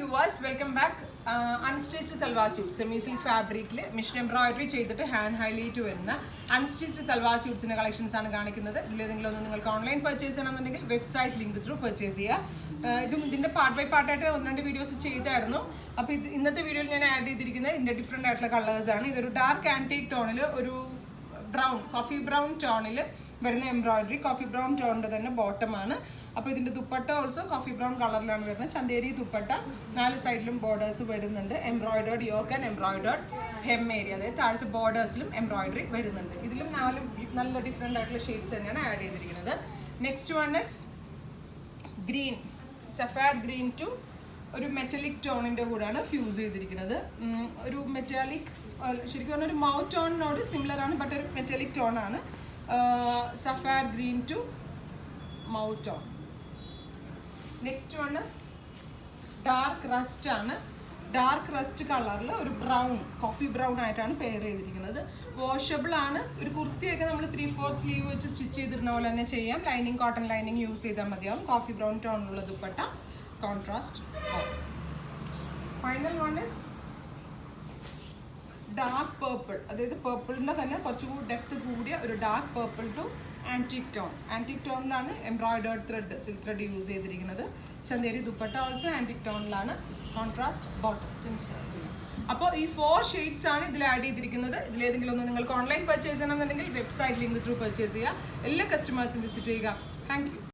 viewers, welcome back. Unstitched salwar suits, semi silk fabric, mission embroidery ചെയ്തിട്ട് hand highlight വരുന്ന unstitched salwar സ്യൂട്ട്സിന്റെ collections ആണ് കാണിക്കുന്നത്. ഇതിലേതെങ്കിലും ഒന്ന് നിങ്ങൾക്ക് ഓൺലൈൻ പർച്ചേസ് ചെയ്യണമെന്നുണ്ടെങ്കിൽ വെബ്സൈറ്റ് ലിങ്ക് ത്രൂ പർച്ചേസ് ചെയ്യുക. ഇതിന്റെ പാർട്ട് ബൈ പാർട്ടായിട്ട് 1-2 വീഡിയോസ് ചെയ്തായിരുന്നു. അപ്പോൾ ഇന്നത്തെ വീഡിയോയിൽ ഞാൻ ആഡ് ചെയ്തിരിക്കുന്നത് ഇതിന്റെ ഡിഫറെന്റ് ആയിട്ടുള്ള കളേഴ്സ് ആണ്. ഇതൊരു ഡാർക്ക് ആന്റിക് ടോണിൽ ഒരു ബ്രൗൺ കോഫി ബ്രൗൺ ടോണിൽ വരുന്ന എംബ്രോയിഡറി, കോഫി ബ്രൗൺ ടോണിന്റെ തന്നെ ബോട്ടം ആണ്. അപ്പോൾ ഇതിന്റെ ദുപ്പട്ട ഓൾസോ കോഫി ബ്രൗൺ കളറിലാണ് വരുന്നത്. ചന്തേരി ദുപ്പട്ട, 4 സൈഡിലും ബോർഡേഴ്സ് വരുന്നുണ്ട്. Embroidered yoke and embroidered hem area, അതായത് താഴത്തെ ബോർഡേഴ്സിലും എംബ്രോയിഡറി വരുന്നുണ്ട്. ഇതിലും 4 നല്ല ഡിഫറെൻ്റ് ആയിട്ടുള്ള ഷെയ്ഡ്സ് തന്നെയാണ് ആഡ് ചെയ്തിരിക്കുന്നത്. നെക്സ്റ്റ് വൺ ഇസ് ഗ്രീൻ, സഫാർ ഗ്രീൻ ടു ഒരു മെറ്റലിക് ടോണിൻ്റെ കൂടെയാണ് ഫ്യൂസ് ചെയ്തിരിക്കുന്നത്. ഒരു മെറ്റാലിക്, ശരിക്കും പറഞ്ഞാൽ ഒരു മൗ ടോണിനോട് സിമിലർ ആണ്, ബട്ട് ഒരു മെറ്റാലിക് ടോണാണ്. സഫാർ green to mauve tone. Next one is dark rust ആണ്. ഡാർക്ക് റസ്റ്റ് കളറിൽ ഒരു ബ്രൗൺ, കോഫി ബ്രൗൺ ആയിട്ടാണ് പെയർ ചെയ്തിരിക്കുന്നത്. വാഷബിൾ ആണ്. ഒരു കുർത്തിയൊക്കെ നമ്മൾ 3/4 സ്ലീവ് വെച്ച് സ്റ്റിച്ച് ചെയ്തിരുന്ന പോലെ തന്നെ ചെയ്യാം. ലൈനിങ്, കോട്ടൺ ലൈനിങ് യൂസ് ചെയ്താൽ മതിയാവും. കോഫി ബ്രൗൺ ടോണിലുള്ള dupatta, contrast. Final one is dark purple, അതായത് പേർപ്പിളിൻ്റെ തന്നെ കുറച്ചുകൂടി ഡെപ്ത് കൂടിയ ഒരു dark purple to antique tone. Antique ടോണിലാണ് embroidered thread, silk thread use ചെയ്തിരിക്കുന്നത്. ചന്തേരി ദുപ്പട്ട ഓൾസോ ആൻറ്റിക് ടോണിലാണ്, കോൺട്രാസ്റ്റ് ബോട്ടം. അപ്പോൾ ഈ 4 ഷെയ്ഡ്സ് ആണ് ഇതിൽ ആഡ് ചെയ്തിരിക്കുന്നത്. ഇതിലേതെങ്കിലും ഒന്ന് നിങ്ങൾക്ക് ഓൺലൈൻ പർച്ചേസ് ചെയ്യണമെന്നുണ്ടെങ്കിൽ വെബ്സൈറ്റ് ലിങ്ക് ത്രൂ പർച്ചേസ് ചെയ്യുക. എല്ലാ കസ്റ്റമേഴ്സും വിസിറ്റ് ചെയ്യുക. Thank you.